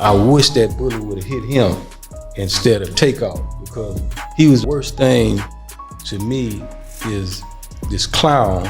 I wish that bullet would have hit him instead of Takeoff, because he was the worst thing to me is this clown.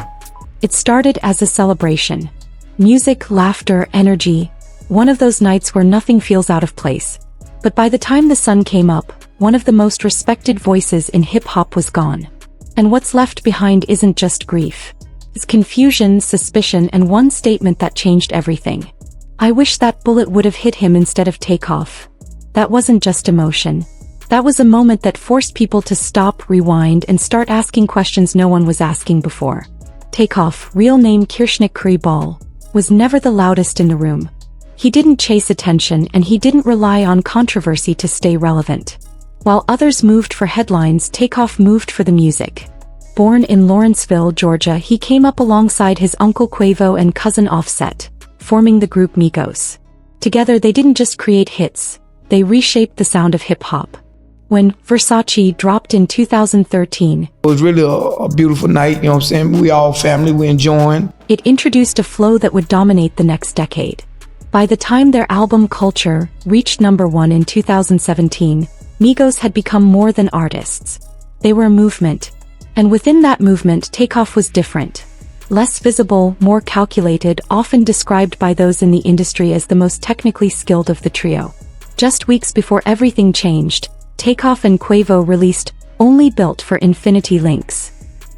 It started as a celebration. Music, laughter, energy. One of those nights where nothing feels out of place. But by the time the sun came up, one of the most respected voices in hip-hop was gone. And what's left behind isn't just grief. It's confusion, suspicion, and one statement that changed everything. I wish that bullet would have hit him instead of Takeoff. That wasn't just emotion. That was a moment that forced people to stop, rewind, and start asking questions no one was asking before. Takeoff, real name Kirshnik Ball, was never the loudest in the room. He didn't chase attention and he didn't rely on controversy to stay relevant. While others moved for headlines, Takeoff moved for the music. Born in Lawrenceville, Georgia, he came up alongside his uncle Quavo and cousin Offset, forming the group Migos. Together they didn't just create hits, they reshaped the sound of hip-hop. When Versace dropped in 2013, it was really a beautiful night, you know what I'm saying? We all family, we enjoying. It introduced a flow that would dominate the next decade. By the time their album Culture reached #1 in 2017, Migos had become more than artists. They were a movement. And within that movement, Takeoff was different. Less visible, more calculated, often described by those in the industry as the most technically skilled of the trio. Just weeks before everything changed, Takeoff and Quavo released Only Built for Infinity Links.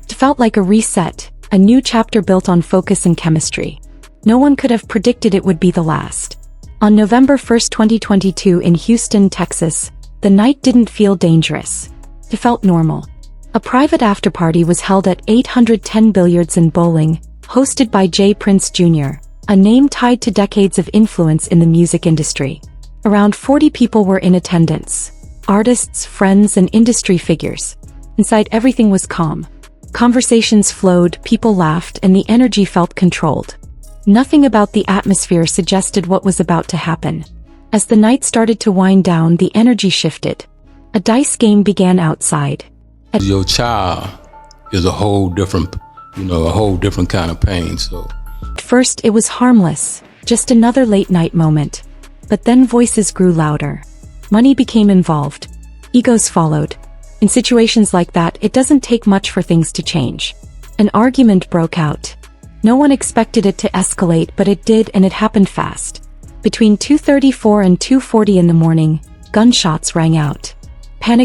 It felt like a reset, a new chapter built on focus and chemistry. No one could have predicted it would be the last. On November 1, 2022 in Houston, Texas, the night didn't feel dangerous. It felt normal. A private afterparty was held at 810 Billiards and Bowling, hosted by J. Prince Jr., a name tied to decades of influence in the music industry. Around 40 people were in attendance. Artists, friends, and industry figures. Inside, everything was calm. Conversations flowed, people laughed, and the energy felt controlled. Nothing about the atmosphere suggested what was about to happen. As the night started to wind down, the energy shifted. A dice game began outside. Your child is a whole different kind of pain, so. At first, it was harmless, just another late-night moment. But then voices grew louder. Money became involved. Egos followed. In situations like that, it doesn't take much for things to change. An argument broke out. No one expected it to escalate, but it did, and it happened fast. Between 2:34 and 2:40 in the morning, gunshots rang out. Panic